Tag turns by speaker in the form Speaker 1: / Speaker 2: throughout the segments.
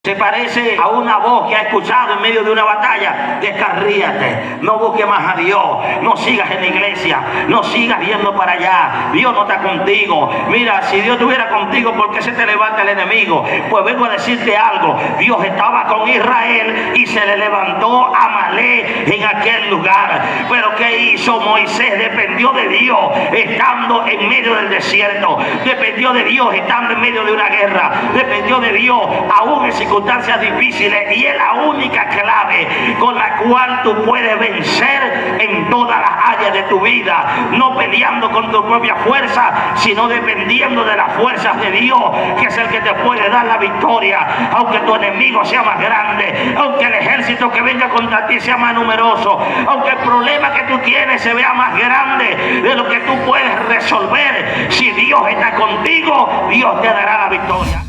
Speaker 1: Se parece a una voz que ha escuchado en medio de una batalla. Descarríate, no busques más a Dios, no sigas en la iglesia, no sigas yendo para allá. Dios no está contigo. Mira, si Dios estuviera contigo, ¿por qué se te levanta el enemigo? Pues vengo a decirte algo. Dios estaba con Israel y se le levantó Amalek en aquel lugar. Pero ¿qué hizo Moisés? Dependió de Dios estando en medio del desierto, dependió de Dios estando en medio de una guerra, dependió de Dios aún en circunstancias difíciles, y es la única clave con la cual tú puedes vencer en todas las áreas de tu vida, no peleando con tu propia fuerza, sino dependiendo de las fuerzas de Dios, que es el que te puede dar la victoria. Aunque tu enemigo sea más grande, aunque el ejército que venga contra ti sea más numeroso, aunque el problema que tú tienes se vea más grande de lo que tú puedes resolver, si Dios está contigo, Dios te dará la victoria.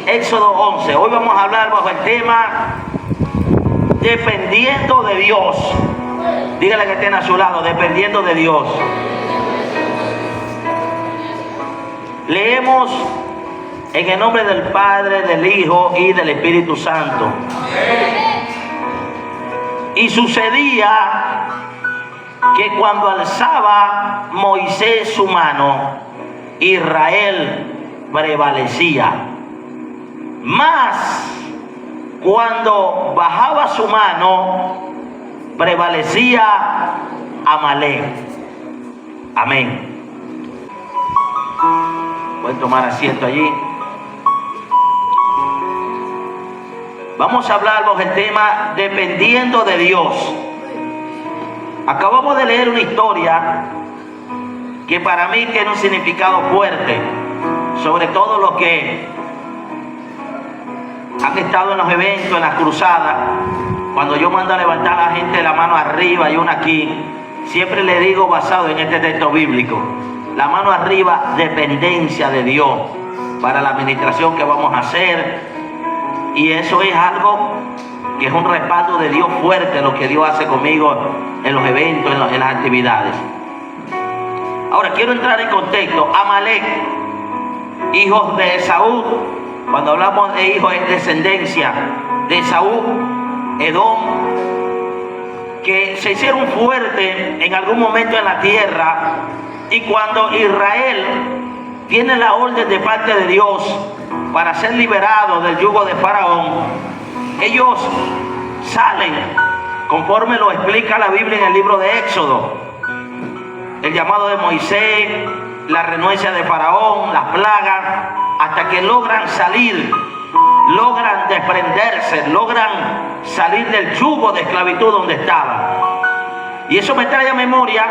Speaker 1: Éxodo 11. Hoy vamos a hablar bajo el tema dependiendo de Dios. Dígale que estén a su lado, dependiendo de Dios. Leemos en el nombre del Padre, del Hijo y del Espíritu Santo. Y sucedía que cuando alzaba Moisés su mano, Israel prevalecía. Mas cuando bajaba su mano, prevalecía Amalek. Amén. Pueden tomar asiento allí. Vamos a hablar bajo el tema dependiendo de Dios. Acabamos de leer una historia que para mí tiene un significado fuerte, sobre todo los que han estado en los eventos, en las cruzadas. Cuando yo mando a levantar a la gente la mano arriba y una aquí, siempre le digo, basado en este texto bíblico, la mano arriba, dependencia de Dios para la administración que vamos a hacer. Y eso es algo que es un respaldo de Dios fuerte, lo que Dios hace conmigo en los eventos, en las actividades. Ahora quiero entrar en contexto. Amalek, hijos de Esaú. Cuando hablamos de hijos, es descendencia de Esaú, Edom, que se hicieron fuertes en algún momento en la tierra. Y cuando Israel tiene la orden de parte de Dios para ser liberado del yugo de Faraón, ellos salen conforme lo explica la Biblia en el libro de Éxodo. El llamado de Moisés, la renuencia de Faraón, las plagas, hasta que logran salir, logran desprenderse, logran salir del yugo de esclavitud donde estaban. Y eso me trae a memoria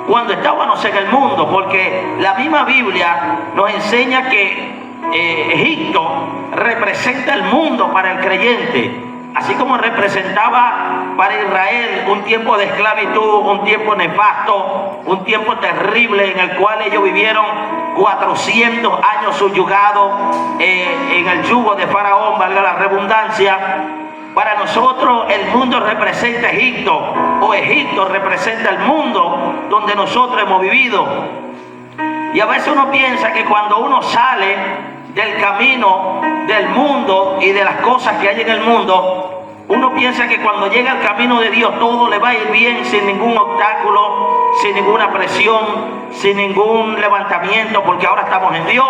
Speaker 1: cuando estábamos en el mundo, porque la misma Biblia nos enseña que Egipto representa el mundo para el creyente, así como representaba para Israel un tiempo de esclavitud, un tiempo nefasto, un tiempo terrible en el cual ellos vivieron 400 años subyugados en el yugo de Faraón, valga la redundancia. Para nosotros el mundo representa Egipto, o Egipto representa el mundo donde nosotros hemos vivido. Y a veces uno piensa que cuando uno sale del camino del mundo y de las cosas que hay en el mundo, uno piensa que cuando llega al camino de Dios todo le va a ir bien, sin ningún obstáculo, sin ninguna presión, sin ningún levantamiento, porque ahora estamos en Dios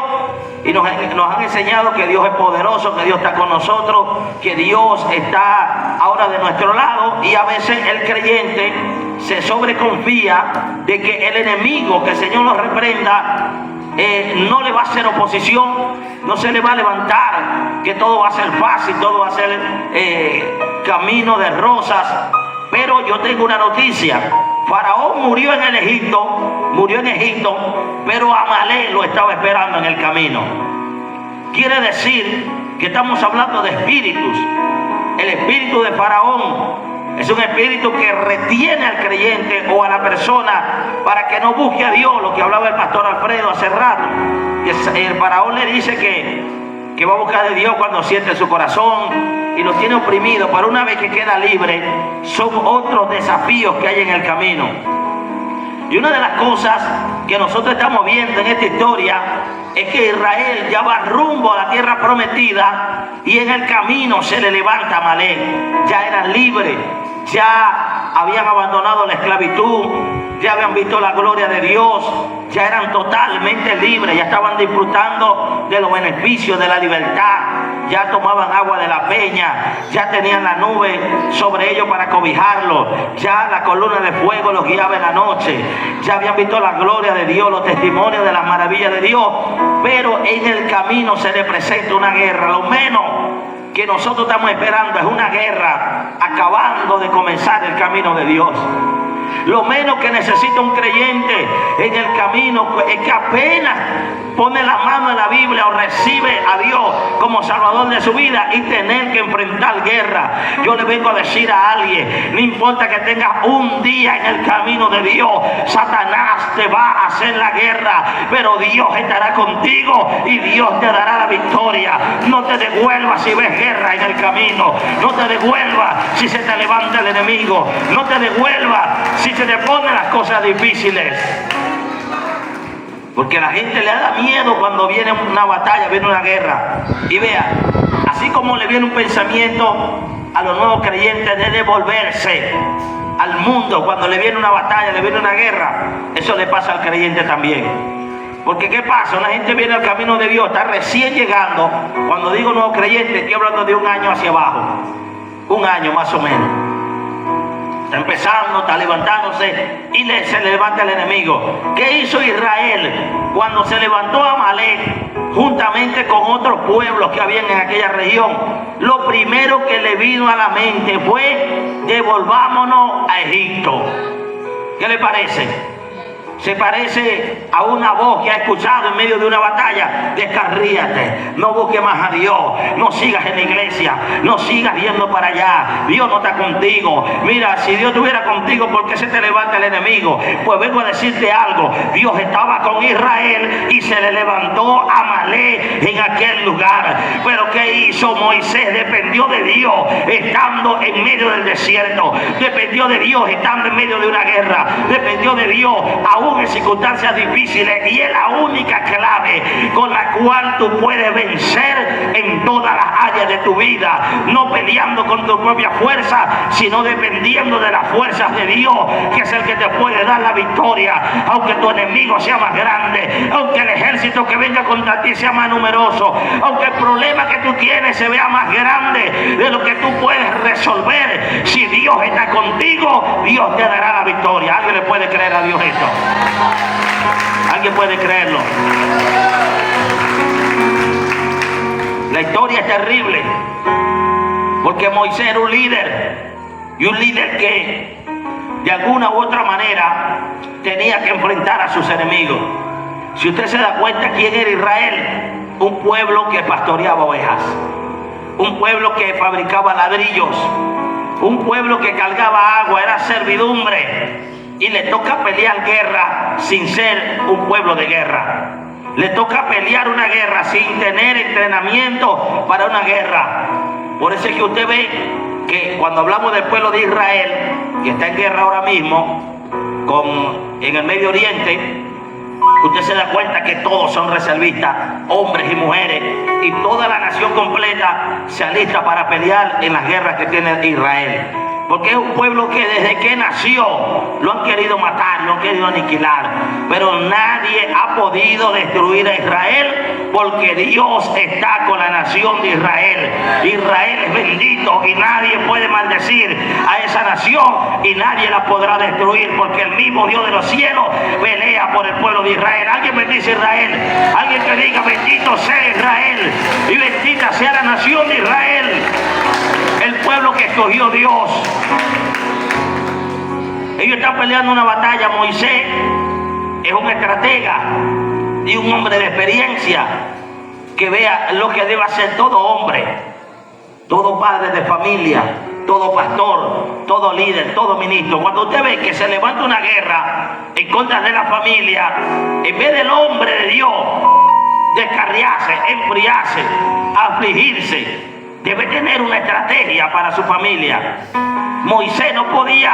Speaker 1: y nos han enseñado que Dios es poderoso, que Dios está con nosotros, que Dios está ahora de nuestro lado. Y a veces el creyente se sobreconfía de que el enemigo, que el Señor nos reprenda, no le va a hacer oposición, no se le va a levantar, que todo va a ser fácil, todo va a ser camino de rosas. Pero yo tengo una noticia: Faraón murió en Egipto, pero Amalek lo estaba esperando en el camino. Quiere decir que estamos hablando de espíritus. El espíritu de Faraón es un espíritu que retiene al creyente o a la persona para que no busque a Dios, lo que hablaba el pastor Alfredo hace rato. El Faraón le dice que va a buscar de Dios cuando siente su corazón y lo tiene oprimido, pero una vez que queda libre, son otros desafíos que hay en el camino. Y una de las cosas que nosotros estamos viendo en esta historia es que Israel ya va rumbo a la tierra prometida y en el camino se le levanta Amalek. Ya eran libres, ya habían abandonado la esclavitud, ya habían visto la gloria de Dios, ya eran totalmente libres, ya estaban disfrutando de los beneficios de la libertad, ya tomaban agua de la peña, ya tenían la nube sobre ellos para cobijarlos, ya la columna de fuego los guiaba en la noche, ya habían visto la gloria de Dios, los testimonios de las maravillas de Dios, pero en el camino se le presenta una guerra. Lo menos que nosotros estamos esperando es una guerra acabando de comenzar el camino de Dios. Lo menos que necesita un creyente en el camino es que apenas pone la mano en la Biblia o recibe a Dios como Salvador de su vida y tener que enfrentar guerra. Yo le vengo a decir a alguien, no importa que tengas un día en el camino de Dios, Satanás te va a hacer la guerra, pero Dios estará contigo y Dios te dará la victoria. No te devuelvas si ves guerra en el camino, no te devuelvas si se te levanta el enemigo, no te devuelvas si se te ponen las cosas difíciles. Porque a la gente le da miedo cuando viene una batalla, viene una guerra. Y vea, así como le viene un pensamiento a los nuevos creyentes de devolverse al mundo cuando le viene una batalla, le viene una guerra, eso le pasa al creyente también. Porque ¿qué pasa? Una gente viene al camino de Dios, está recién llegando. Cuando digo nuevo creyente, estoy hablando de un año hacia abajo, un año más o menos. Está empezando, está levantándose y se le levanta el enemigo. ¿Qué hizo Israel cuando se levantó Amalek juntamente con otros pueblos que habían en aquella región? Lo primero que le vino a la mente fue: devolvámonos a Egipto. ¿Qué le parece? Se parece a una voz que ha escuchado en medio de una batalla: descarríate, no busques más a Dios, no sigas en la iglesia, no sigas yendo para allá, Dios no está contigo. Mira, si Dios estuviera contigo, ¿por qué se te levanta el enemigo? Pues vengo a decirte algo: Dios estaba con Israel y se le levantó Amalek en aquel lugar. Pero ¿qué hizo Moisés? Dependió de Dios estando en medio del desierto, dependió de Dios estando en medio de una guerra, dependió de Dios aún en circunstancias difíciles, y es la única clave con la cual tú puedes vencer en todas las áreas de tu vida, no peleando con tu propia fuerza, sino dependiendo de las fuerzas de Dios, que es el que te puede dar la victoria, aunque tu enemigo sea más grande, aunque el ejército que venga contra ti sea más numeroso, aunque el problema que tú tienes se vea más grande de lo que tú puedes resolver. Si Dios está contigo, Dios te dará la victoria. ¿Alguien le puede creer a Dios esto? ¿Alguien puede creerlo? La historia es terrible, porque Moisés era un líder, y un líder que de alguna u otra manera tenía que enfrentar a sus enemigos. Si usted se da cuenta, ¿quién era Israel? Un pueblo que pastoreaba ovejas, un pueblo que fabricaba ladrillos, un pueblo que cargaba agua, era servidumbre. Y le toca pelear guerra sin ser un pueblo de guerra. Le toca pelear una guerra sin tener entrenamiento para una guerra. Por eso es que usted ve que cuando hablamos del pueblo de Israel, que está en guerra ahora mismo en el Medio Oriente, usted se da cuenta que todos son reservistas, hombres y mujeres, y toda la nación completa se alista para pelear en las guerras que tiene Israel. Porque es un pueblo que desde que nació lo han querido matar, lo han querido aniquilar. Pero nadie ha podido destruir a Israel, porque Dios está con la nación de Israel. Israel es bendito y nadie puede maldecir a esa nación, y nadie la podrá destruir, porque el mismo Dios de los cielos pelea por el pueblo de Israel. Alguien bendice a Israel. Alguien que diga: bendito sea Israel y bendita sea la nación de Israel, el pueblo que escogió Dios. Ellos están peleando una batalla. Moisés es un estratega y un hombre de experiencia, que vea lo que debe hacer todo hombre, todo padre de familia, todo pastor, todo líder, todo ministro. Cuando usted ve que se levanta una guerra en contra de la familia, en vez del hombre de Dios descarriarse, enfriarse, afligirse, debe tener una estrategia para su familia. Moisés no podía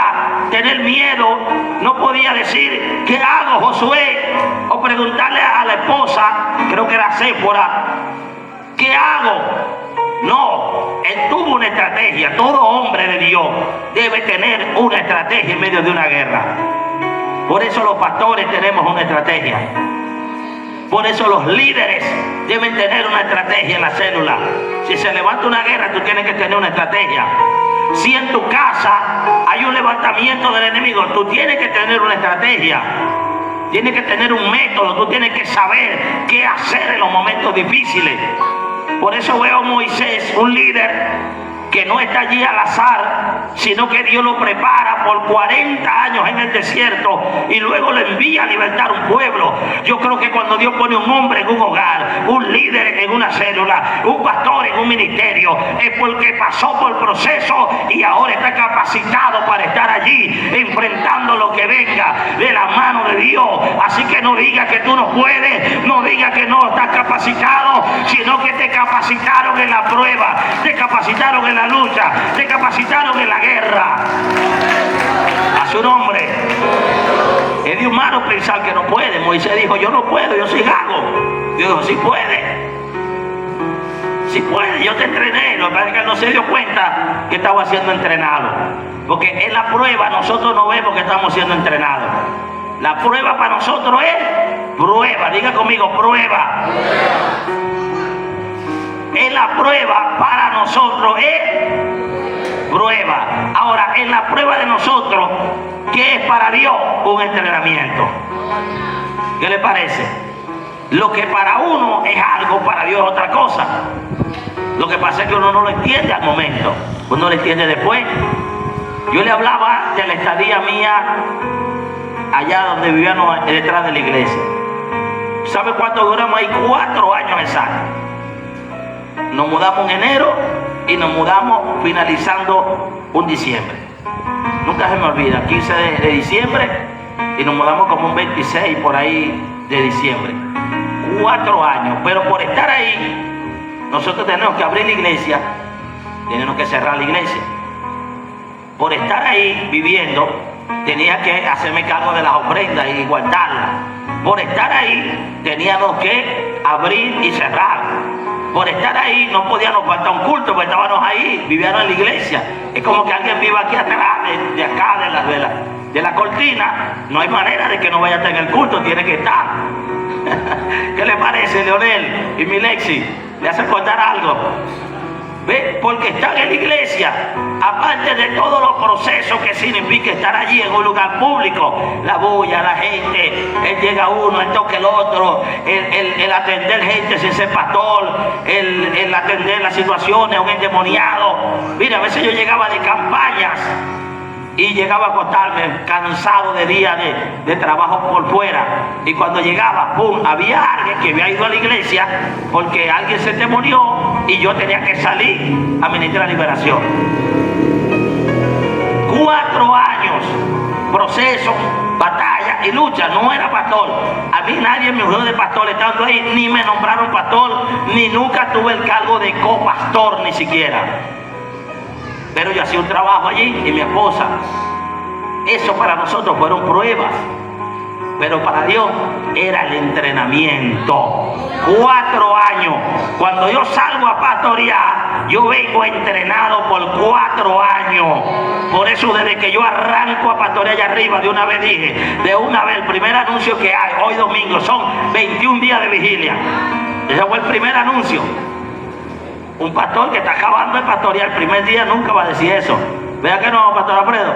Speaker 1: tener miedo, no podía decir, ¿qué hago, Josué? O preguntarle a la esposa, creo que era Séfora, ¿qué hago? No, él tuvo una estrategia. Todo hombre de Dios debe tener una estrategia en medio de una guerra. Por eso los pastores tenemos una estrategia. Por eso los líderes deben tener una estrategia en la célula. Si se levanta una guerra, tú tienes que tener una estrategia. Si en tu casa hay un levantamiento del enemigo, tú tienes que tener una estrategia. Tienes que tener un método, tú tienes que saber qué hacer en los momentos difíciles. Por eso veo a Moisés, un líder que no está allí al azar, sino que Dios lo prepara por 40 años en el desierto y luego le envía a libertar un pueblo. Yo creo que cuando Dios pone un hombre en un hogar, un líder en una célula, un pastor en un ministerio, es porque pasó por el proceso y ahora está capacitado para estar allí enfrentando lo que venga de la mano de Dios. Así que no digas que tú no puedes, no digas que no estás capacitado, sino que te capacitaron en la prueba, te capacitaron en la lucha, te capacitaron en la guerra. A su nombre. Es de humano pensar que no puede. Moisés dijo, yo no puedo, yo soy gago. Dios dijo, sí puede. Sí puede, yo te entrené. Lo que pasa es que él no se dio cuenta que estaba siendo entrenado. Porque en la prueba nosotros no vemos que estamos siendo entrenados. La prueba para nosotros es prueba. Diga conmigo, prueba. En la prueba para nosotros es prueba. Ahora, en la prueba de nosotros, ¿qué es para Dios? Un entrenamiento. ¿Qué le parece? Lo que para uno es algo, para Dios es otra cosa. Lo que pasa es que uno no lo entiende al momento, uno lo entiende después. Yo le hablaba de la estadía mía allá donde vivíamos detrás de la iglesia. ¿Sabe cuánto duramos ahí? 4 años exactos. Nos mudamos en enero y nos mudamos finalizando un diciembre. Nunca se me olvida, 15 de diciembre y nos mudamos como un 26 por ahí de diciembre. 4 años, pero por estar ahí, nosotros tenemos que abrir la iglesia, tenemos que cerrar la iglesia. Por estar ahí viviendo, tenía que hacerme cargo de las ofrendas y guardarlas. Por estar ahí, teníamos que abrir y cerrar. Por estar ahí no podíamos faltar un culto, porque estábamos ahí, vivíamos en la iglesia. Es como que alguien viva aquí atrás, de acá, de la cortina. No hay manera de que no vaya a estar en el culto, tiene que estar. ¿Qué le parece, Leonel y Milexi? ¿Le hace contar algo? ¿Ve? Porque están en la iglesia, aparte de todos los procesos que significa estar allí en un lugar público, la bulla, la gente, él llega uno, él toca el otro, el atender gente sin ser pastor, el atender las situaciones, un endemoniado. Mira, a veces yo llegaba de campañas y llegaba a acostarme cansado de día de trabajo por fuera, y cuando llegaba, ¡pum!, había alguien que había ido a la iglesia porque alguien se endemonió y yo tenía que salir a ministrar liberación. 4 años, proceso, batalla y lucha. No era pastor. A mí nadie me unió de pastor estando ahí, ni me nombraron pastor, ni nunca tuve el cargo de copastor ni siquiera. Pero yo hacía un trabajo allí y mi esposa. Eso para nosotros fueron pruebas, pero para Dios era el entrenamiento. 4 años. Cuando yo salgo a pastorear, yo vengo entrenado por 4 años. Por eso desde que yo arranco a pastorear allá arriba, de una vez dije, de una vez, el primer anuncio que hay, hoy domingo, son 21 días de vigilia. Ese fue el primer anuncio. Un pastor que está acabando de pastorear el primer día nunca va a decir eso. ¿Vea que no, pastor Alfredo?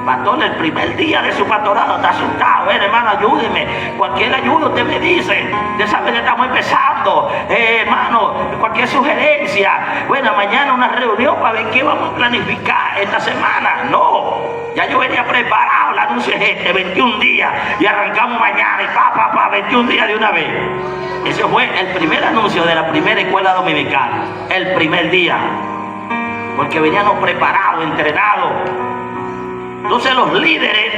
Speaker 1: Pastor, el primer día de su pastorado está asustado. Hermano, ayúdeme. Cualquier ayuda usted me dice. Usted sabe que estamos empezando. Hermano, cualquier sugerencia. Bueno, mañana una reunión para ver qué vamos a planificar esta semana. No, ya yo venía preparado. El anuncio es 21 días. Y arrancamos mañana y 21 días de una vez. Ese fue el primer anuncio de la primera escuela dominical. El primer día. Porque veníamos preparados, entrenados. Entonces los líderes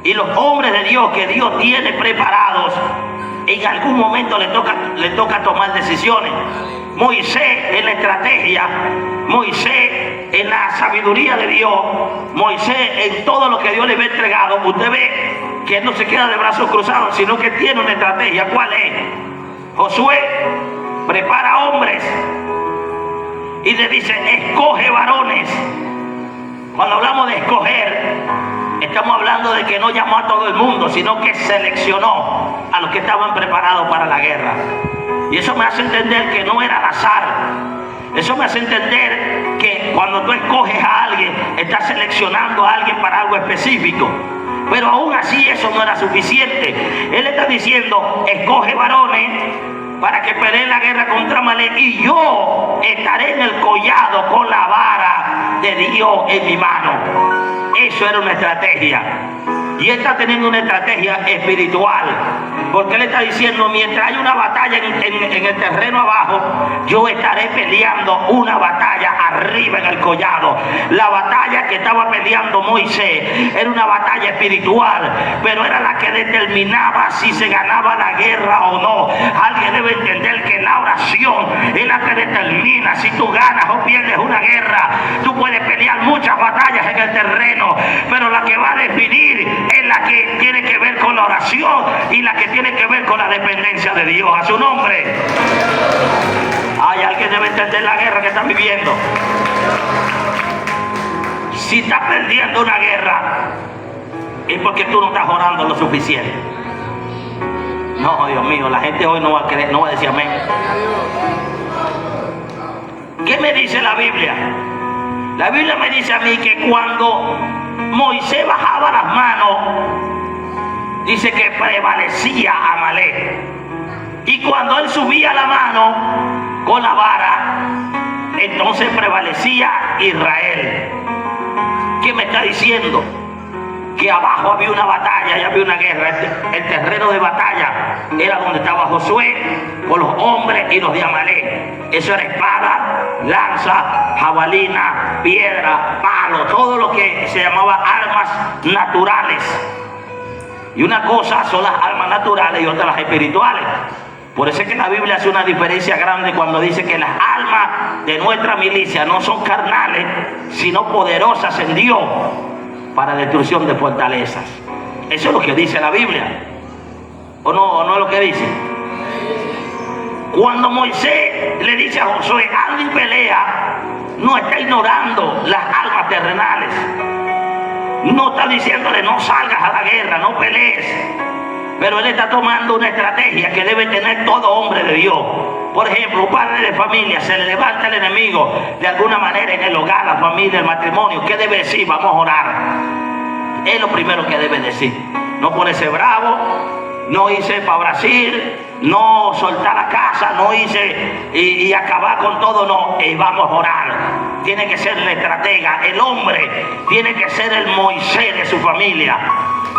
Speaker 1: y los hombres de Dios que Dios tiene preparados, en algún momento le toca tomar decisiones. Moisés en la estrategia, Moisés en la sabiduría de Dios, Moisés, en todo lo que Dios le había entregado, usted ve que él no se queda de brazos cruzados, sino que tiene una estrategia. ¿Cuál es? Josué prepara hombres y le dice, escoge varones. Cuando hablamos de escoger, estamos hablando de que no llamó a todo el mundo, sino que seleccionó a los que estaban preparados para la guerra. Y eso me hace entender que no era al azar. Eso me hace entender que cuando tú escoges a alguien, estás seleccionando a alguien para algo específico. Pero aún así eso no era suficiente. Él está diciendo, escoge varones para que peleen la guerra contra Amalek, y yo estaré en el collado con la vara de Dios en mi mano. Eso era una estrategia. Y él está teniendo una estrategia espiritual, porque él está diciendo, mientras hay una batalla en el terreno abajo, yo estaré peleando una batalla arriba en el collado. La batalla que estaba peleando Moisés era una batalla espiritual, pero era la que determinaba si se ganaba la guerra o no. Alguien debe entender que la oración es la que determina si tú ganas o pierdes una guerra. Tú puedes pelear muchas batallas en el terreno, pero la que va a definir es la que tiene que ver con la oración y la que tiene que ver con la dependencia de Dios. A su nombre. Hay alguien que debe entender la guerra que está viviendo. Si estás perdiendo una guerra, es porque tú no estás orando lo suficiente. No, Dios mío, la gente hoy no va a creer, no va a decir amén. ¿Qué me dice la Biblia? La Biblia me dice a mí que cuando Moisés bajaba las manos, dice que prevalecía Amalek. Y cuando él subía la mano con la vara, entonces prevalecía Israel. ¿Qué me está diciendo? Que abajo había una batalla y había una guerra. El terreno de batalla era donde estaba Josué con los hombres y los de Amalek. Eso era espada, lanza, jabalina, piedra, palo, todo lo que se llamaba armas naturales. Y una cosa son las armas naturales y otra las espirituales. Por eso es que la Biblia hace una diferencia grande cuando dice que las armas de nuestra milicia no son carnales, sino poderosas en Dios para destrucción de fortalezas. Eso es lo que dice la Biblia. ¿O no es lo que dice? Cuando Moisés le dice a Josué, anda y pelea, no está ignorando las armas terrenales. No está diciéndole, no salgas a la guerra, no pelees. Pero él está tomando una estrategia que debe tener todo hombre de Dios. Por ejemplo, un padre de familia, se le levanta el enemigo de alguna manera en el hogar, la familia, el matrimonio. ¿Qué debe decir? Vamos a orar. Es lo primero que debe decir. No ponerse bravo, no irse para Brasil, no soltar la casa, no irse y acabar con todo, no. Vamos a orar. Tiene que ser el estratega. El hombre tiene que ser el Moisés de su familia.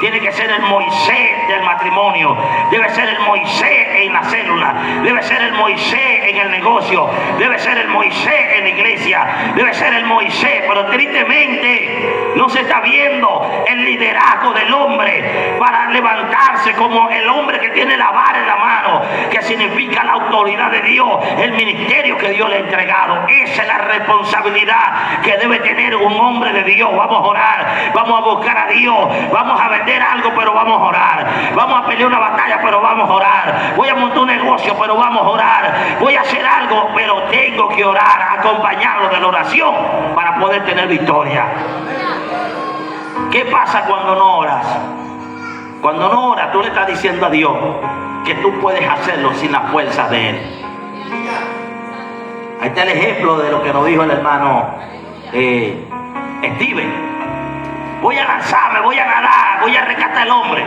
Speaker 1: Tiene que ser el Moisés del matrimonio. Debe ser el Moisés en la célula. Debe ser el Moisés en el negocio. Debe ser el Moisés en la iglesia. Debe ser el Moisés. Pero tristemente no se está viendo el liderazgo del hombre para levantarse como el hombre que tiene la vara en la mano, que significa la autoridad de Dios, el ministerio que Dios le ha entregado. Esa es la responsabilidad que debe tener un hombre de Dios. Vamos a orar. Vamos a buscar a Dios. Vamos a vender algo, pero vamos a orar. Vamos a pelear una batalla, pero vamos a orar. Voy a montar un negocio, pero vamos a orar. Voy a hacer algo, pero tengo que orar, acompañarlo de la oración para poder tener victoria. ¿Qué pasa cuando no oras? Cuando no oras, tú le estás diciendo a Dios que tú puedes hacerlo sin la fuerza de Él. Ahí está el ejemplo de lo que nos dijo el hermano Steven. Voy a lanzarme, voy a nadar, voy a rescatar al hombre.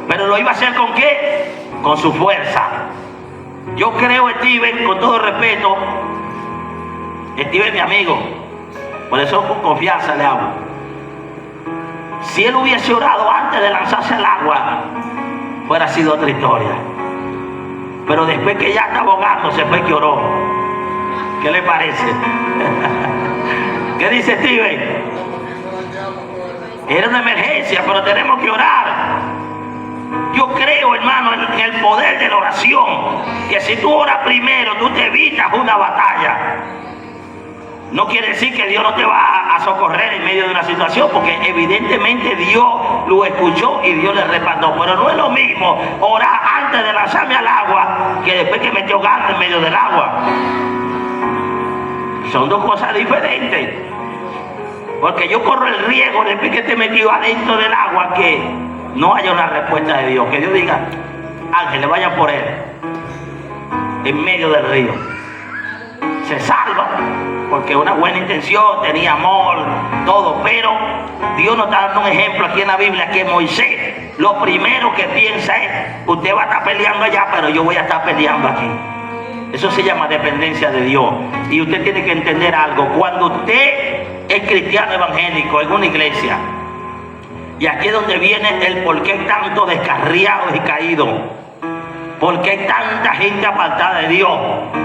Speaker 1: Pero lo iba a hacer ¿con qué? Con su fuerza. Yo creo, Steven, con todo respeto, Steven es mi amigo, por eso con confianza le hablo. Si él hubiese orado antes de lanzarse al agua, fuera sido otra historia. Pero después que ya estaba ahogándose fue que oró. ¿Qué le parece? ¿Qué dice Steven? Era una emergencia, pero tenemos que orar. Yo creo, hermano, en el poder de la oración. Que si tú oras primero, tú te evitas una batalla. No quiere decir que Dios no te va a socorrer en medio de una situación, porque evidentemente Dios lo escuchó y Dios le respaldó. Pero no es lo mismo orar antes de lanzarme al agua que después que me estoy ahogando en medio del agua. Son dos cosas diferentes. Porque yo corro el riesgo después que te metió adentro del agua que no haya una respuesta de Dios. Que Dios diga, ángeles, vayan por él en medio del río. Se salva porque una buena intención, tenía amor, todo. Pero Dios nos está dando un ejemplo aquí en la Biblia, que Moisés lo primero que piensa es, usted va a estar peleando allá, pero yo voy a estar peleando aquí. Eso se llama dependencia de Dios. Y usted tiene que entender algo. Cuando usted es cristiano evangélico en una iglesia, y aquí es donde viene el por qué tanto descarriados y caídos, por qué hay tanta gente apartada de Dios,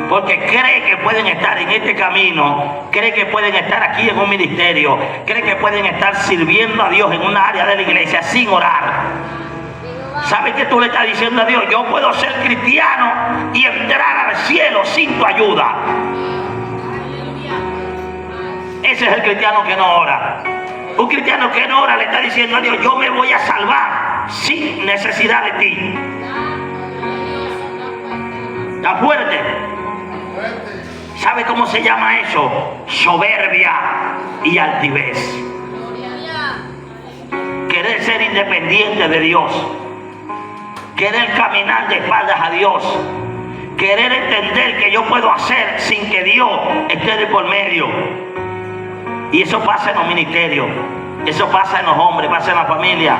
Speaker 1: porque cree que pueden estar en este camino, cree que pueden estar aquí en un ministerio, cree que pueden estar sirviendo a Dios en una área de la iglesia sin orar. ¿Sabes qué tú le estás diciendo a Dios? Yo puedo ser cristiano y entrar al cielo sin tu ayuda. Ese es el cristiano que no ora. Un cristiano que no ora le está diciendo a Dios, yo me voy a salvar sin necesidad de ti. ¿Está fuerte? ¿Sabe cómo se llama eso? Soberbia y altivez. Querer ser independiente de Dios, querer caminar de espaldas a Dios, querer entender que yo puedo hacer sin que Dios esté de por medio. Y eso pasa en los ministerios, eso pasa en los hombres, pasa en la familia.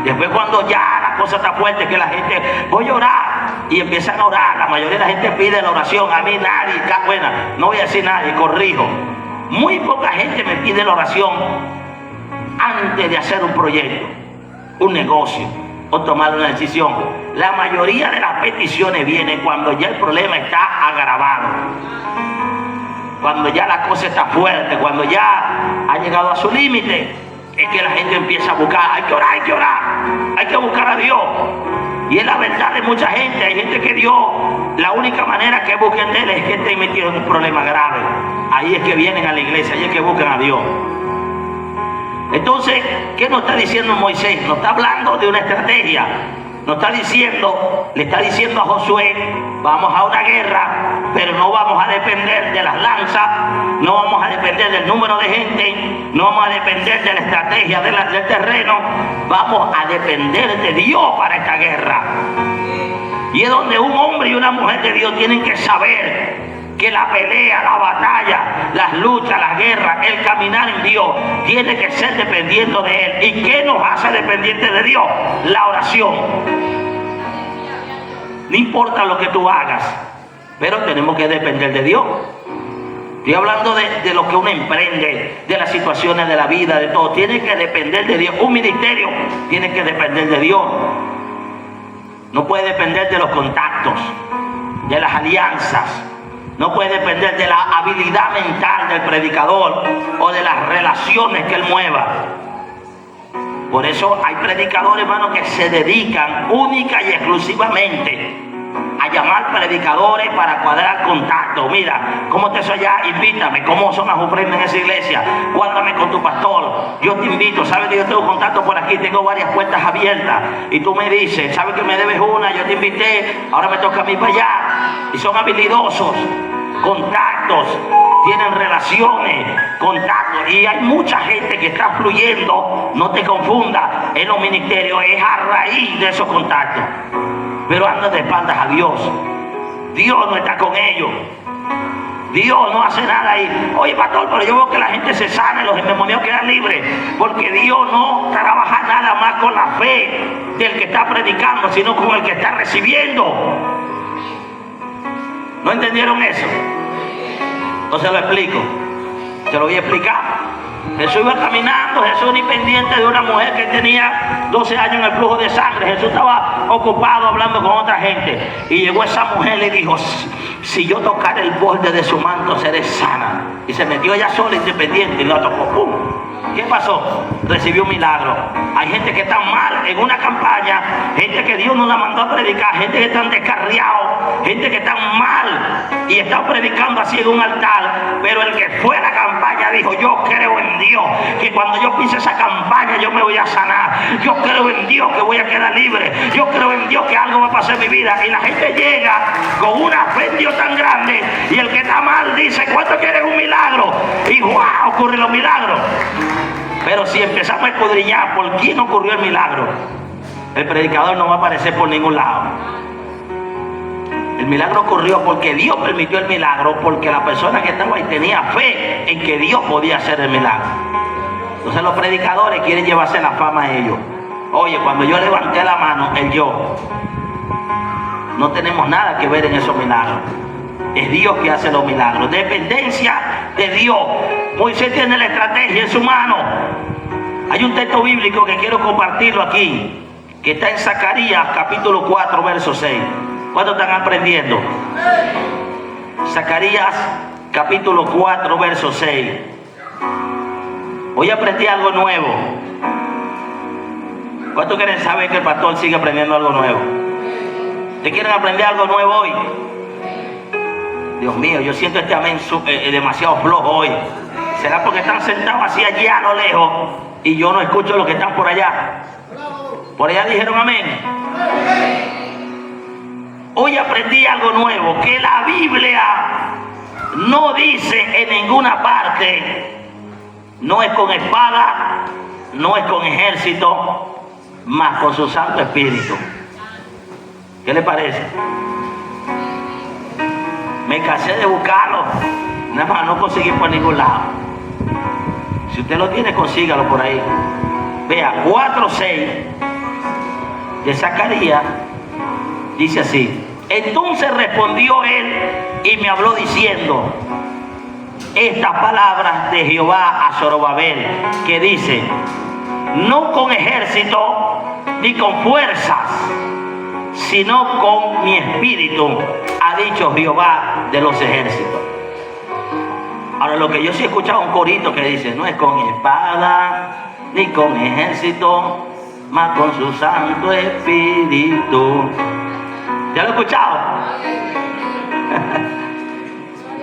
Speaker 1: Después, cuando ya la cosa está fuerte, que la gente, voy a orar, y empiezan a orar, la mayoría de la gente pide la oración. A mí nadie, bueno, no voy a decir nadie, corrijo, muy poca gente me pide la oración antes de hacer un proyecto, un negocio o tomar una decisión. La mayoría de las peticiones vienen cuando ya el problema está agravado, cuando ya la cosa está fuerte, cuando ya ha llegado a su límite. Es que la gente empieza a buscar, hay que orar, hay que orar, hay que buscar a Dios. Y es la verdad de mucha gente. Hay gente que Dios, la única manera que busquen de Él es que estén metidos en un problema grave. Ahí es que vienen a la iglesia, ahí es que buscan a Dios. Entonces, ¿qué nos está diciendo Moisés? Nos está hablando de una estrategia. Nos está diciendo, le está diciendo a Josué, vamos a una guerra, pero no vamos a depender de las lanzas, no vamos a depender del número de gente, no vamos a depender de la estrategia del terreno, vamos a depender de Dios para esta guerra. Y es donde un hombre y una mujer de Dios tienen que saber que la pelea, la batalla, las luchas, las guerras, el caminar en Dios tiene que ser dependiendo de Él. ¿Y qué nos hace dependientes de Dios? La oración. No importa lo que tú hagas, pero tenemos que depender de Dios. Estoy hablando de lo que uno emprende, de las situaciones de la vida, de todo. Tiene que depender de Dios. Un ministerio tiene que depender de Dios. No puede depender de los contactos, de las alianzas. No puede depender de la habilidad mental del predicador o de las relaciones que él mueva. Por eso hay predicadores, hermanos, que se dedican única y exclusivamente a llamar predicadores para cuadrar contacto. Mira, ¿cómo te soy allá? Invítame. ¿Cómo son las ofrendas en esa iglesia? Cuádrame con tu pastor. Yo te invito. ¿Sabes que yo tengo contacto por aquí? Tengo varias puertas abiertas. Y tú me dices, ¿sabes que me debes una? Yo te invité. Ahora me toca a mí para allá. Y son habilidosos. Contactos. Tienen relaciones. Contactos. Y hay mucha gente que está fluyendo. No te confundas. En los ministerios es a raíz de esos contactos. Pero anda de espaldas a Dios. Dios no está con ellos. Dios no hace nada ahí. Oye, pastor, pero yo veo que la gente se sana y los endemoniados quedan libres. Porque Dios no trabaja nada más con la fe del que está predicando, sino con el que está recibiendo. ¿No entendieron eso? Entonces lo explico. Se lo voy a explicar. Jesús iba caminando, Jesús ni pendiente de una mujer que tenía 12 años en el flujo de sangre. Jesús estaba ocupado hablando con otra gente. Y llegó esa mujer y le dijo, si yo tocar el borde de su manto seré sana. Y se metió ella sola, independiente, y lo tocó. ¡Pum! ¿Qué pasó? Recibió un milagro. Hay gente que está mal en una campaña, gente que Dios no la mandó a predicar, gente que están descarriados, gente que están mal y están predicando así en un altar, pero el que fue a la campaña dijo: yo creo en Dios, que cuando yo pise esa campaña yo me voy a sanar, yo creo en Dios que voy a quedar libre, yo creo en Dios que algo va a pasar en mi vida. Y la gente llega con una fe en Dios tan grande, y el que está mal dice: ¿cuánto quieren un milagro? Y ¡wow! Ocurren los milagros. Pero si empezamos a escudriñar por quién ocurrió el milagro, el predicador no va a aparecer por ningún lado. El milagro ocurrió porque Dios permitió el milagro, porque la persona que estaba ahí tenía fe en que Dios podía hacer el milagro. Entonces los predicadores quieren llevarse la fama a ellos. Oye, cuando yo levanté la mano, el yo, no tenemos nada que ver en esos milagros. Es Dios que hace los milagros. Dependencia de Dios. Moisés tiene la estrategia en su mano. Hay un texto bíblico que quiero compartirlo aquí, que está en Zacarías capítulo 4 verso 6. ¿Cuántos están aprendiendo? Zacarías capítulo 4 verso 6. Hoy aprendí algo nuevo. ¿Cuántos quieren saber que el pastor sigue aprendiendo algo nuevo? ¿Ustedes quieren aprender algo nuevo hoy? Dios mío, yo siento este amén demasiado flojo hoy. ¿Será porque están sentados así allá a lo lejos y yo no escucho lo que están por allá? Por allá dijeron amén. Hoy aprendí algo nuevo, que la Biblia no dice en ninguna parte: no es con espada, no es con ejército, mas con su Santo Espíritu. ¿Qué le parece? Me cansé de buscarlo, nada más no conseguí por ningún lado. Si usted lo tiene, consígalo por ahí. Vea, 4:6 de Zacarías dice así: entonces respondió él y me habló diciendo estas palabras de Jehová a Zorobabel, que dice: no con ejército ni con fuerzas, sino con mi espíritu, ha dicho Jehová de los ejércitos. Ahora, lo que yo sí he escuchado un corito que dice: no es con espada ni con ejército, mas con su Santo Espíritu. ¿Ya lo he escuchado?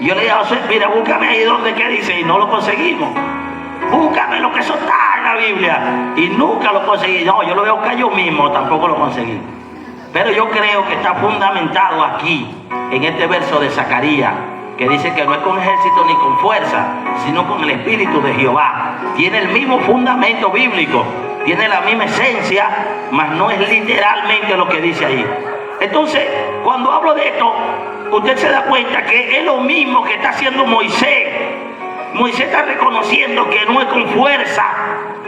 Speaker 1: Yo le dije a José: mira, búscame ahí donde que dice, y no lo conseguimos. Búscame lo que eso está en la Biblia, y nunca lo conseguí. No, yo lo veo que yo mismo tampoco lo conseguí. Pero yo creo que está fundamentado aquí, en este verso de Zacarías, que dice que no es con ejército ni con fuerza, sino con el Espíritu de Jehová. Tiene el mismo fundamento bíblico, tiene la misma esencia, mas no es literalmente lo que dice ahí. Entonces, cuando hablo de esto, usted se da cuenta que es lo mismo que está haciendo Moisés. Moisés está reconociendo que no es con fuerza,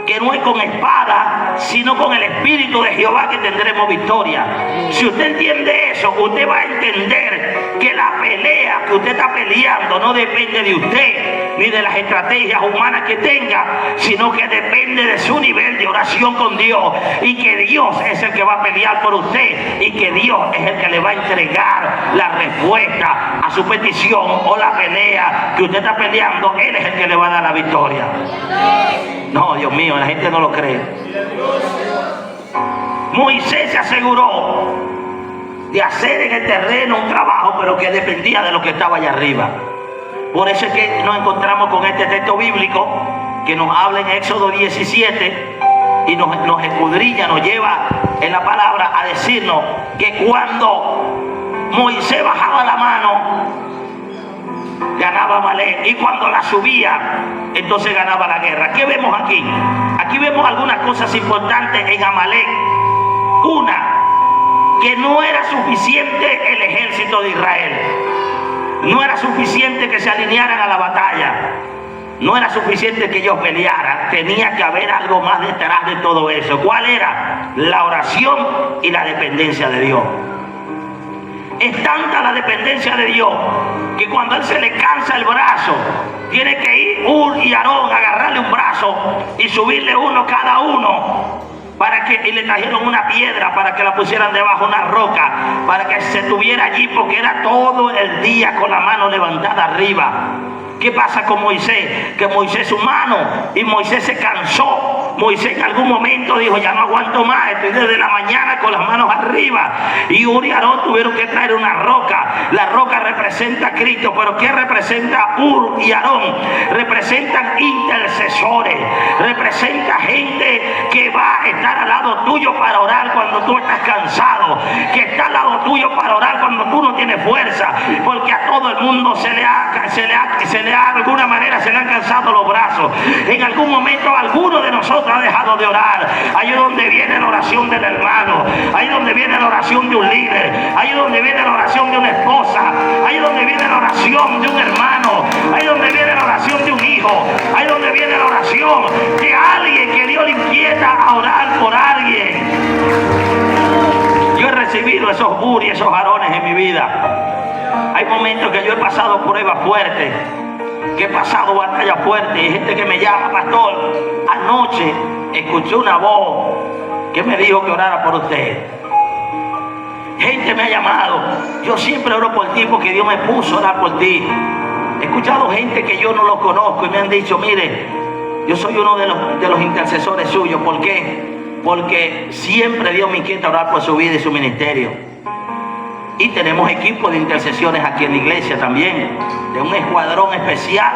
Speaker 1: que no es con espada, sino con el Espíritu de Jehová que tendremos victoria. Si usted entiende eso, usted va a entender que la pelea que usted está peleando no depende de usted, ni de las estrategias humanas que tenga, sino que depende de su nivel de oración con Dios, y que Dios es el que va a pelear por usted, y que Dios es el que le va a entregar la respuesta a su petición o la pelea que usted está peleando. Él es el que le va a dar la victoria. No, Dios mío, la gente no lo cree. Moisés se aseguró de hacer en el terreno un trabajo, pero que dependía de lo que estaba allá arriba. Por eso es que nos encontramos con este texto bíblico que nos habla en Éxodo 17 y nos escudriña, nos lleva en la palabra a decirnos que cuando Moisés bajaba la mano, ganaba Amalek, y cuando la subía, entonces ganaba la guerra. ¿Qué vemos aquí? Aquí vemos algunas cosas importantes en Amalek. Una, que no era suficiente el ejército de Israel. No era suficiente que se alinearan a la batalla. No era suficiente que ellos pelearan. Tenía que haber algo más detrás de todo eso. ¿Cuál era? La oración y la dependencia de Dios. Es tanta la dependencia de Dios que cuando a él se le cansa el brazo, tiene que ir Hur y Aarón a agarrarle un brazo y subirle uno cada uno, y le trajeron una piedra para que la pusieran debajo, una roca, para que se tuviera allí, porque era todo el día con la mano levantada arriba. ¿Qué pasa con Moisés? Que Moisés es humano y Moisés se cansó. Moisés en algún momento dijo, ya no aguanto más, estoy desde la mañana con las manos arriba. Y Ur y Aarón tuvieron que traer una roca. La roca representa a Cristo, pero ¿qué representa Ur y Aarón? Representan intercesores, representa gente que va a estar al lado tuyo para orar cuando tú estás cansado, que está al lado tuyo para orar cuando tú no tienes fuerza, porque a todo el mundo se le ha de alguna manera se le han cansado los brazos. En algún momento alguno de nosotros ha dejado de orar. Ahí es donde viene la oración del hermano, ahí es donde viene la oración de un líder, ahí es donde viene la oración de una esposa, ahí es donde viene la oración de un hermano, ahí es donde viene la oración de un hijo, ahí es donde viene la oración de alguien que Dios le inquieta a orar por alguien. Yo he recibido esos Ur y esos Aarones en mi vida. Hay momentos que yo he pasado pruebas fuertes, que he pasado batallas fuertes, y gente que me llama, pastor, anoche escuché una voz que me dijo que orara por usted. Gente me ha llamado, yo siempre oro por ti porque Dios me puso a orar por ti. He escuchado gente que yo no lo conozco y me han dicho, mire, yo soy uno de los intercesores suyos. ¿Por qué? Porque siempre Dios me inquieta orar por su vida y su ministerio. Y tenemos equipos de intercesiones aquí en la iglesia también, de un escuadrón especial,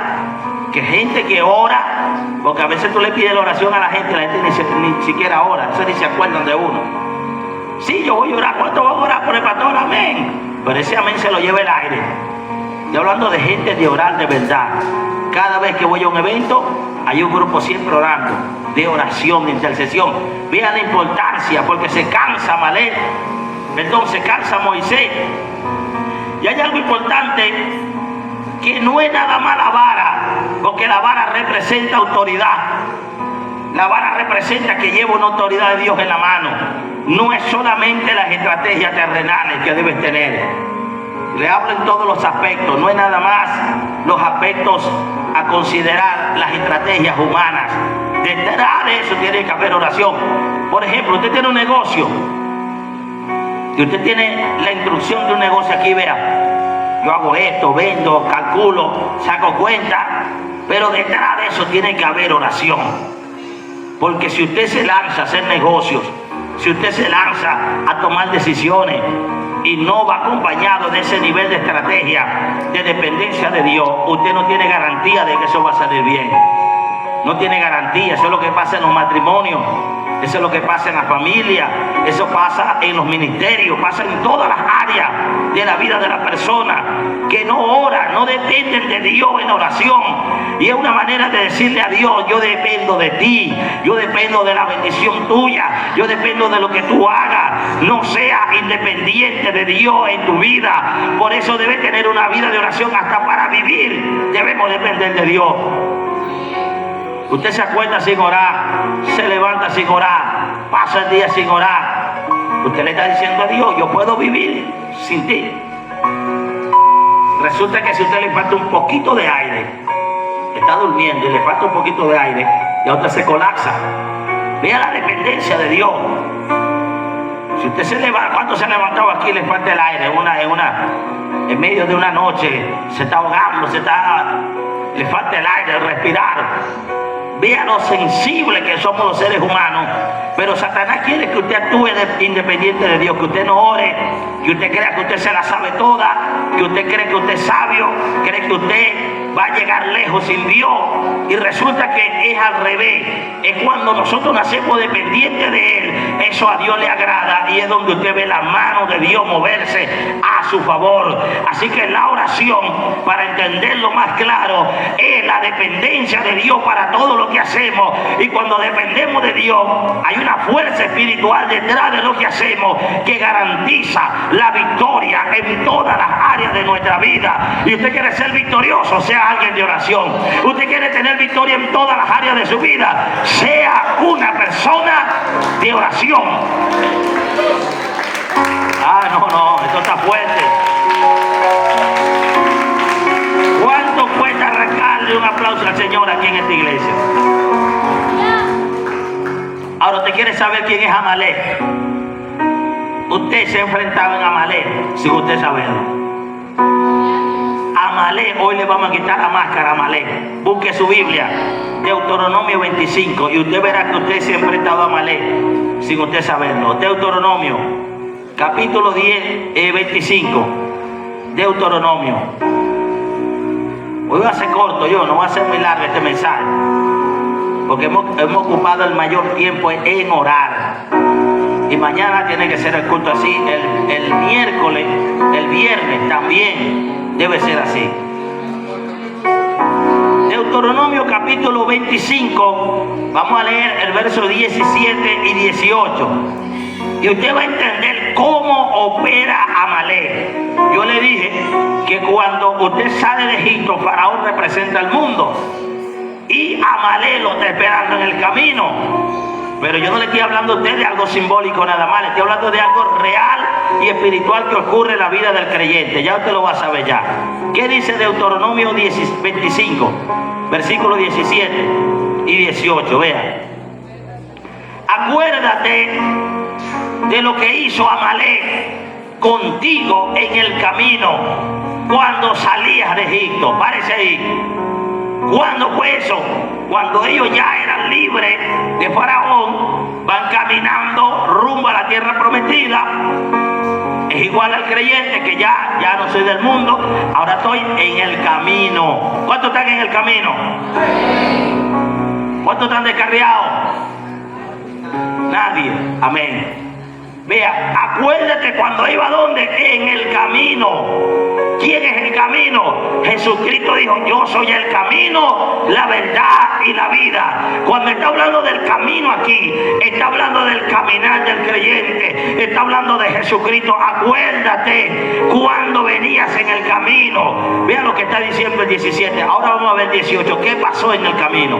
Speaker 1: que gente que ora, porque a veces tú le pides la oración a la gente y la gente ni siquiera ora, ni se acuerdan de uno. Sí, yo voy a orar, ¿cuánto voy a orar por el pastor? Amén. Pero ese amén se lo lleva el aire. Estoy hablando de gente de orar de verdad. Cada vez que voy a un evento, hay un grupo siempre orando, de oración, de intercesión. Vean la importancia, porque se cansa Amalek. Perdón, se cansa Moisés. Y hay algo importante, que no es nada más la vara, porque la vara representa autoridad. La vara representa que lleva una autoridad de Dios en la mano. No es solamente las estrategias terrenales que debes tener. Le hablo en todos los aspectos, no es nada más los aspectos a considerar, las estrategias humanas. Detrás de eso tiene que haber oración. Por ejemplo, usted tiene un negocio y usted tiene la instrucción de un negocio aquí, vea, yo hago esto, vendo, calculo, saco cuenta, pero detrás de eso tiene que haber oración. Porque si usted se lanza a hacer negocios, si usted se lanza a tomar decisiones y no va acompañado de ese nivel de estrategia, de dependencia de Dios, usted no tiene garantía de que eso va a salir bien. No tiene garantía. Eso es lo que pasa en los matrimonios, eso es lo que pasa en la familia, eso pasa en los ministerios, pasa en todas las áreas de la vida de la persona, que no oran, no dependen de Dios en oración. Y es una manera de decirle a Dios, yo dependo de ti, yo dependo de la bendición tuya, yo dependo de lo que tú hagas. No seas independiente de Dios en tu vida. Por eso debes tener una vida de oración. Hasta para vivir debemos depender de Dios. Usted se acuesta sin orar, se levanta sin orar, pasa el día sin orar. Usted le está diciendo a Dios, yo puedo vivir sin ti. Resulta que si a usted le falta un poquito de aire, está durmiendo y le falta un poquito de aire, y a usted se colapsa. Vea la dependencia de Dios. Si usted se levanta, ¿cuánto se ha levantado aquí y le falta el aire? En medio de una noche, se está ahogando, le falta el aire, el respirar. Vea lo sensible que somos los seres humanos. Pero Satanás quiere que usted actúe independiente de Dios, que usted no ore, que usted crea que usted se la sabe toda, que usted cree que usted es sabio, cree que usted va a llegar lejos sin Dios. Y resulta que es al revés. Es cuando nosotros nacemos dependientes de Él, eso a Dios le agrada, y es donde usted ve la mano de Dios moverse a su favor. Así que la oración, para entenderlo más claro, es la dependencia de Dios para todo lo que hacemos. Y cuando dependemos de Dios, hay una fuerza espiritual detrás de lo que hacemos que garantiza la victoria en todas las áreas de nuestra vida. Y usted quiere ser victorioso, sea alguien de oración. Usted quiere tener victoria en todas las áreas de su vida, sea una persona de oración. No, esto está fuerte. ¿Cuánto cuesta arrancarle un aplauso al Señor aquí en esta iglesia? Ahora, ¿usted quiere saber quién es Amalek? Usted se ha enfrentado en Amalek sin usted saberlo. Amalek. Hoy le vamos a quitar la máscara a Amalek. Busque su Biblia, Deuteronomio 25, y usted verá que usted siempre ha estado a Amalek sin usted saberlo. Deuteronomio, capítulo 25. Deuteronomio. Hoy va a ser corto, no va a ser muy largo este mensaje, porque hemos ocupado el mayor tiempo en orar. Y mañana tiene que ser el culto así. El miércoles, el viernes también debe ser así. Deuteronomio capítulo 25. Vamos a leer el verso 17 y 18. Y usted va a entender cómo opera Amalek. Yo le dije que cuando usted sale de Egipto, Faraón representa al mundo. Y Amalek lo está esperando en el camino. Pero yo no le estoy hablando a usted de algo simbólico nada más, le estoy hablando de algo real y espiritual que ocurre en la vida del creyente. Ya usted lo va a saber ya. ¿Qué dice Deuteronomio 25, versículos 17 y 18? Vea. Acuérdate de lo que hizo Amalek contigo en el camino cuando salías de Egipto. Párese ahí. ¿Cuándo fue eso? Cuando ellos ya eran libres de Faraón, van caminando rumbo a la tierra prometida. Es igual al creyente que ya no soy del mundo, ahora estoy en el camino. ¿Cuántos están en el camino? ¿Cuántos están descarriados? Nadie. Amén. Vea, acuérdate cuando iba ¿dónde? En el camino. ¿Quién es el camino? Jesucristo dijo: yo soy el camino, la verdad y la vida. Cuando está hablando del camino aquí, está hablando del caminar del creyente, está hablando de Jesucristo. Acuérdate cuando venías en el camino. Vea lo que está diciendo el 17. Ahora vamos a ver el 18. ¿Qué pasó en el camino?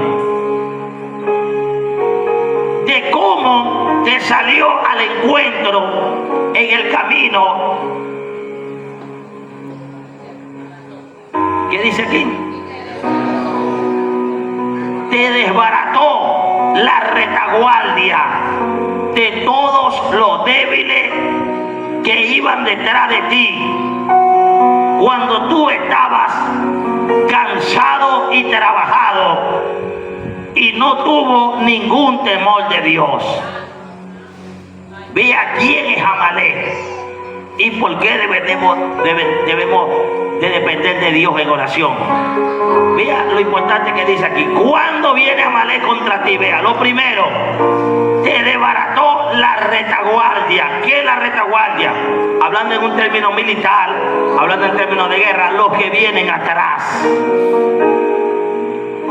Speaker 1: De cómo te salió al encuentro en el camino. ¿Qué dice aquí? Te desbarató la retaguardia de todos los débiles que iban detrás de ti cuando tú estabas cansado y trabajado y no tuvo ningún temor de Dios. Vea quién es Amalek y por qué debemos de depender de Dios en oración. Vea lo importante que dice aquí. Cuando viene Amalek contra ti, vea, lo primero, te desbarató la retaguardia. ¿Qué es la retaguardia? Hablando en un término militar, hablando en términos de guerra, los que vienen atrás.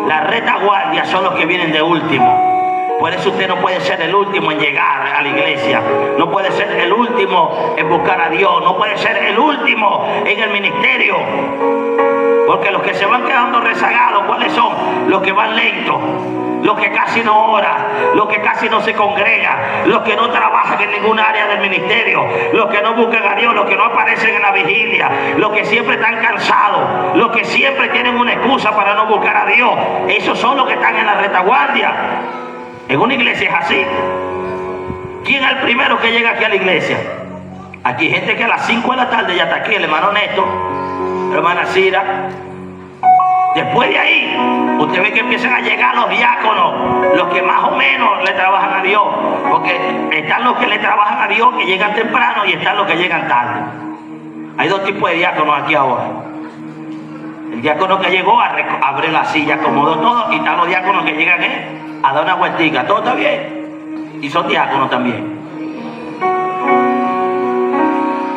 Speaker 1: La retaguardia son los que vienen de último. Por eso usted no puede ser el último en llegar a la iglesia. No puede ser el último en buscar a Dios. No puede ser el último en el ministerio. Porque los que se van quedando rezagados, ¿cuáles son? Los que van lentos, los que casi no oran, los que casi no se congregan, los que no trabajan en ninguna área del ministerio, los que no buscan a Dios, los que no aparecen en la vigilia, los que siempre están cansados, los que siempre tienen una excusa para no buscar a Dios. Esos son los que están en la retaguardia. En una iglesia es así. ¿Quién es el primero que llega aquí a la iglesia? Aquí hay gente que a las 5 de la tarde ya está aquí, el hermano Néstor, la hermana Cira. Después de ahí, usted ve que empiezan a llegar los diáconos, los que más o menos le trabajan a Dios. Porque están los que le trabajan a Dios, que llegan temprano, y están los que llegan tarde. Hay dos tipos de diáconos aquí ahora. El diácono que llegó abre la silla, acomodó todo, y están los diáconos que llegan a dar una vueltica. Todo está bien. Y son diáconos también.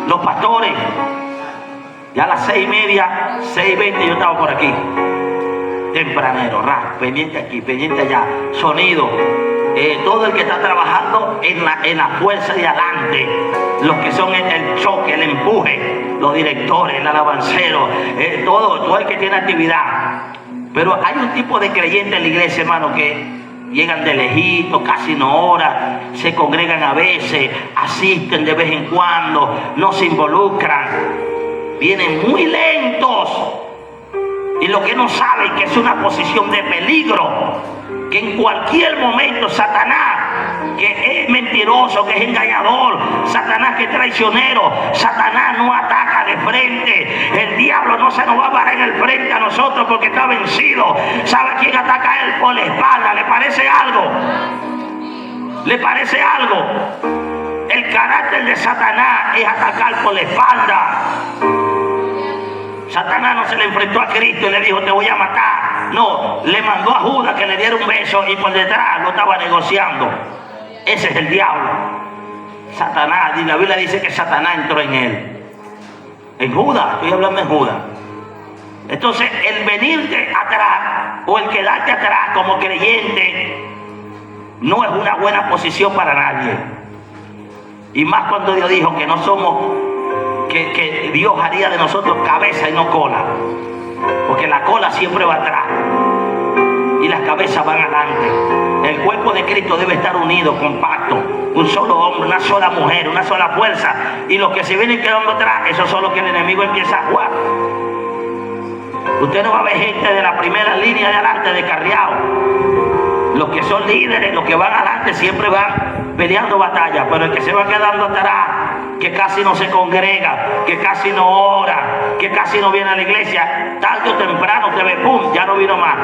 Speaker 1: Los pastores, ya a las 6:30, 6:20 yo estaba por aquí. Tempranero, pendiente aquí, pendiente allá. Sonido. Todo el que está trabajando en la fuerza de adelante. Los que son el choque, el empuje. Los directores, el alabancero. Todo el que tiene actividad. Pero hay un tipo de creyente en la iglesia, hermano, que llegan de lejito, casi no oran, se congregan a veces, asisten de vez en cuando, no se involucran, vienen muy lentos. Y lo que no saben que es una posición de peligro, que en cualquier momento Satanás que es mentiroso, que es engañador, Satanás que es traicionero. Satanás no ataca de frente. El diablo no se nos va a parar en el frente a nosotros porque está vencido. ¿Sabe quién ataca a él? Por la espalda. ¿Le parece algo? ¿Le parece algo? El carácter de Satanás es atacar por la espalda. Satanás no se le enfrentó a Cristo y le dijo, te voy a matar. No, le mandó a Judas que le diera un beso y por detrás lo estaba negociando. Ese es el diablo. Satanás, y la Biblia dice que Satanás entró en él. En Judas, estoy hablando en Judas. Entonces, el venirte atrás o el quedarte atrás como creyente no es una buena posición para nadie. Y más cuando Dios dijo que no somos, que Dios haría de nosotros cabeza y no cola. Porque la cola siempre va atrás y las cabezas van adelante. El cuerpo de Cristo debe estar unido, compacto. Un solo hombre, una sola mujer, una sola fuerza. Y los que se vienen quedando atrás, esos son los que el enemigo empieza a jugar. Usted no va a ver gente de la primera línea de adelante descarriado. Los que son líderes, los que van adelante siempre van peleando batallas, pero el que se va quedando atrás, que casi no se congrega, que casi no ora, que casi no viene a la iglesia, tarde o temprano te ve, pum, ya no vino más,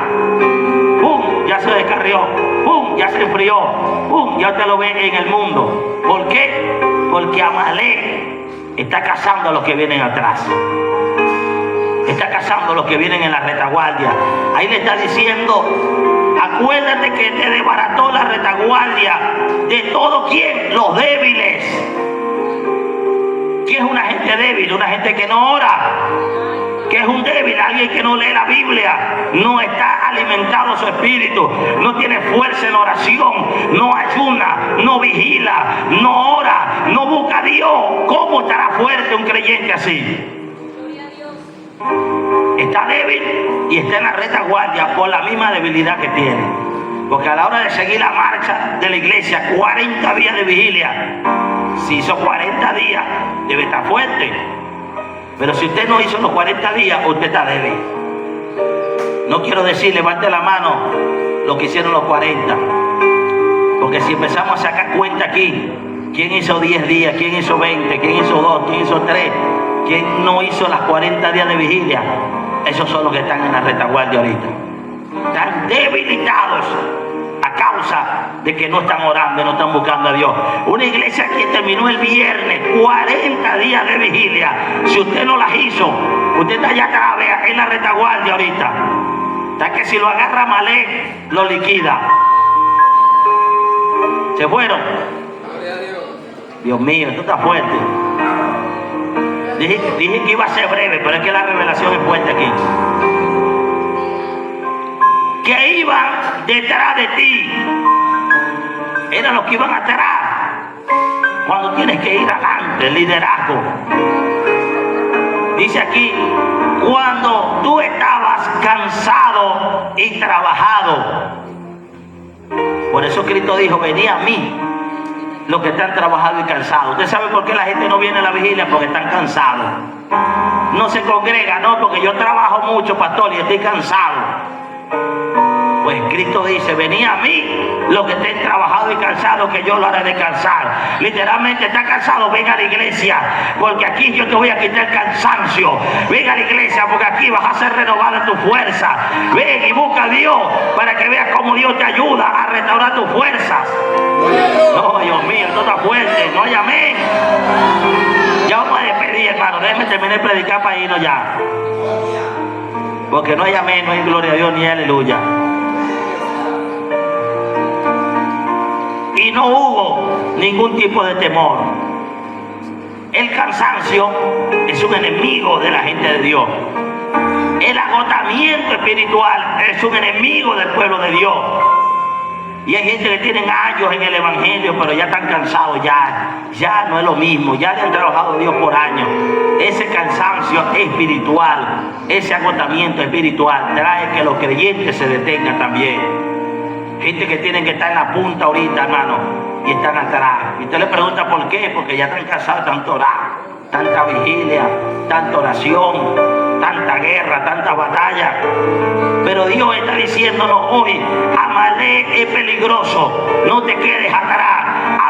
Speaker 1: pum, ya se descarrió, pum, ya se enfrió, pum, ya usted lo ve en el mundo. ¿Por qué? Porque Amalek está cazando a los que vienen atrás. Está cazando a los que vienen en la retaguardia. Ahí le está diciendo, acuérdate que te desbarató la retaguardia de todo quien, los débiles. ¿Quién es una gente débil? Una gente que no ora. ¿Qué es un débil? Alguien que no lee la Biblia, no está alimentado su espíritu, no tiene fuerza en oración, no ayuna, no vigila, no ora, no busca a Dios. ¿Cómo estará fuerte un creyente así? Está débil y está en la retaguardia por la misma debilidad que tiene. Porque a la hora de seguir la marcha de la iglesia, 40 días de vigilia, si hizo 40 días, debe estar fuerte. Pero si usted no hizo los 40 días, usted está débil. No quiero decir, levante la mano los que hicieron los 40. Porque si empezamos a sacar cuenta aquí, ¿quién hizo 10 días? ¿Quién hizo 20? ¿Quién hizo 2? ¿Quién hizo 3? ¿Quién no hizo las 40 días de vigilia? Esos son los que están en la retaguardia ahorita. Están debilitados a causa de que no están orando, no están buscando a Dios. Una iglesia que terminó el viernes 40 días de vigilia, si usted no las hizo, usted está allá atrás, vea, en la retaguardia ahorita. Está que si lo agarra Amalek, lo liquida. Se fueron. Dios mío, esto está fuerte. Dije que iba a ser breve, pero es que la revelación es fuerte aquí. Que iban detrás de ti eran los que iban atrás. Cuando tienes que ir adelante, el liderazgo. Dice aquí, cuando tú estabas cansado y trabajado. Por eso Cristo dijo, venid a mí los que están trabajados y cansados. ¿Usted sabe por qué la gente no viene a la vigilia? Porque están cansados. No se congrega, no, porque yo trabajo mucho, pastor, y estoy cansado. Pues Cristo dice, venid a mí los que estén trabajados y cansados, que yo lo haré descansar. Literalmente, está cansado, venga a la iglesia, porque aquí yo te voy a quitar el cansancio. Venga a la iglesia, porque aquí vas a ser renovada tu fuerza. Ven y busca a Dios para que veas cómo Dios te ayuda a restaurar tus fuerzas. No, Dios mío, esto está fuerte, no hay amén. Ya vamos a despedir, hermano, déjeme terminar de predicar para irnos ya. Porque no hay amén, no hay gloria a Dios ni aleluya. Y no hubo ningún tipo de temor. El cansancio es un enemigo de la gente de Dios. El agotamiento espiritual es un enemigo del pueblo de Dios. Y hay gente que tienen años en el evangelio, pero ya están cansados, ya no es lo mismo, ya le han trabajado a Dios por años. Ese cansancio espiritual, ese agotamiento espiritual trae que los creyentes se detengan también. Gente que tienen que estar en la punta ahorita, hermano, y están atrás. Y usted le pregunta por qué, porque ya están cansados de tanto orar, tanta vigilia, tanta oración, tanta guerra, tanta batalla. Pero Dios está diciéndonos hoy, Amalek es peligroso, no te quedes atrás.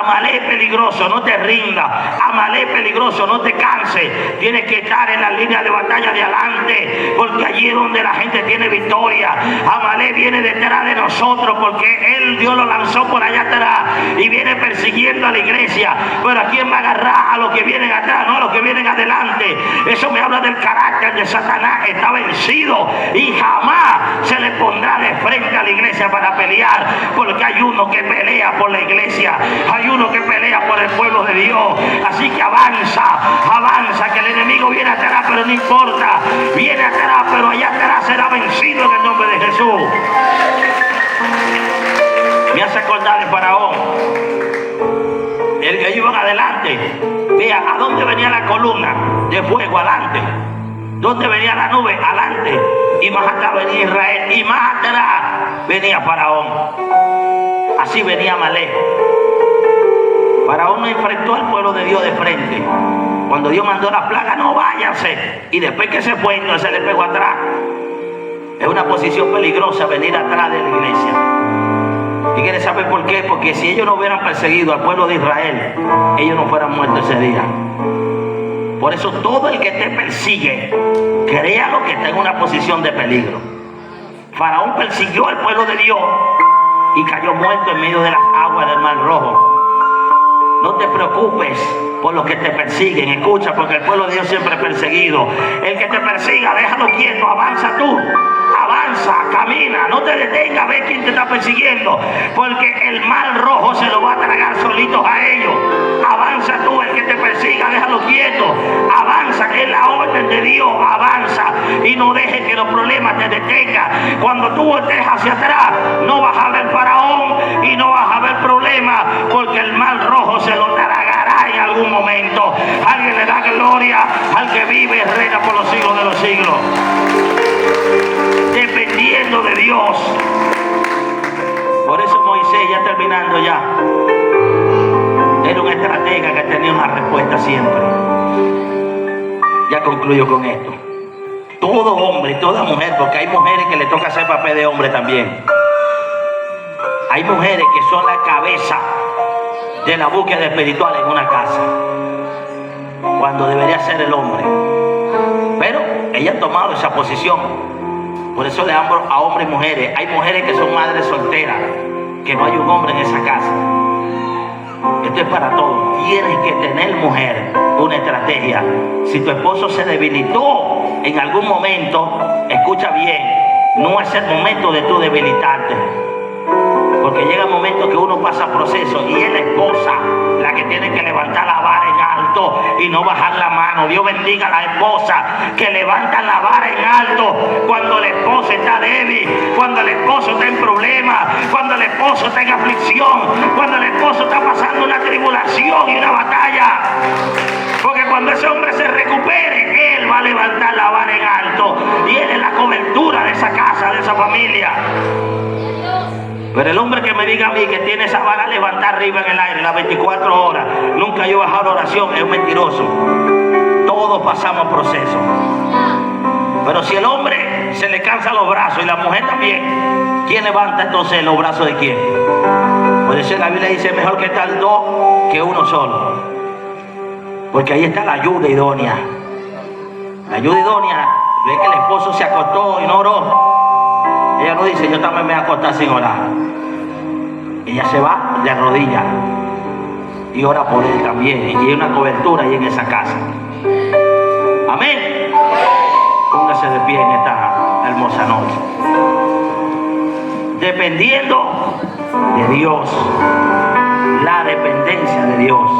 Speaker 1: Amalé peligroso, no te rindas. Amalé peligroso, no te canses. Tienes que estar en la línea de batalla de adelante, porque allí es donde la gente tiene victoria. Amalé viene detrás de nosotros porque él, Dios lo lanzó por allá atrás y viene persiguiendo a la iglesia. Pero ¿a quién va a agarrar? A los que vienen atrás, no a los que vienen adelante. Eso me habla del carácter de Satanás. Está vencido y jamás se le pondrá de frente a la iglesia para pelear, porque hay uno que pelea por la iglesia, hay uno que pelea por el pueblo de Dios. Así que avanza, avanza, que el enemigo viene atrás, pero no importa, viene atrás, pero allá atrás será vencido en el nombre de Jesús. Me hace acordar de Faraón. Ellos iban adelante. Vea, ¿a dónde venía la columna de fuego? Adelante. ¿Dónde venía la nube? Adelante. Y más atrás venía Israel. Y más atrás venía Faraón. Así venía Amalé. Faraón no enfrentó al pueblo de Dios de frente. Cuando Dios mandó la plaga, no váyanse. Y después que se fue, entonces se le pegó atrás. Es una posición peligrosa venir atrás de la iglesia. ¿Y quieren saber por qué? Porque si ellos no hubieran perseguido al pueblo de Israel, ellos no fueran muertos ese día. Por eso todo el que te persigue, créalo que está en una posición de peligro. Faraón persiguió al pueblo de Dios y cayó muerto en medio de las aguas del Mar Rojo. No te preocupes por los que te persiguen. Escucha, porque el pueblo de Dios siempre es perseguido. El que te persiga, déjalo quieto, avanza tú. Avanza, camina, no te detengas, ve quién te está persiguiendo, porque el Mar Rojo se lo va a tragar solitos a ellos. Avanza tú, el que te persiga, déjalo quieto. Avanza, que es la orden de Dios. Avanza y no dejes que los problemas te detengan. Cuando tú estés hacia atrás, no vas a ver Faraón y no vas a ver problemas, porque el Mar Rojo se lo tragará en algún momento. Alguien le da gloria al que vive y reina por los siglos de los siglos. Dependiendo de Dios. Por eso Moisés, ya terminando ya, era un estratega que tenía una respuesta siempre. Ya concluyo con esto. Todo hombre y toda mujer, porque hay mujeres que le toca hacer papel de hombre también. Hay mujeres que son la cabeza de la búsqueda espiritual en una casa, cuando debería ser el hombre. Pero ella ha tomado esa posición. Por eso le hablo a hombres y mujeres. Hay mujeres que son madres solteras, que no hay un hombre en esa casa. Esto es para todos. Tienes que tener, mujer, una estrategia. Si tu esposo se debilitó en algún momento, escucha bien, no es el momento de tú debilitarte. Porque llega un momento que uno pasa proceso y es la esposa la que tiene que levantar la vara en alto y no bajar la mano. Dios bendiga a la esposa que levanta la vara en alto cuando el esposo está débil, cuando el esposo está en problemas, cuando el esposo está en aflicción, cuando el esposo está pasando una tribulación y una batalla. Porque cuando ese hombre se recupere, él va a levantar la vara en alto y él es la cobertura de esa casa, de esa familia. Pero el hombre que me diga a mí que tiene esa vara levantada arriba en el aire las 24 horas, nunca yo he bajado la oración, es un mentiroso. Todos pasamos procesos. Pero si el hombre se le cansa los brazos y la mujer también, ¿quién levanta entonces los brazos de quién? Por eso la Biblia dice, mejor que estar dos que uno solo. Porque ahí está la ayuda idónea. La ayuda idónea, ve que el esposo se acostó y no oró. Ella no dice, yo también me voy a acostar sin orar. Ella se va de rodillas y ora por él también. Y hay una cobertura ahí en esa casa. Amén. Póngase de pie en esta hermosa noche. Dependiendo de Dios. La dependencia de Dios.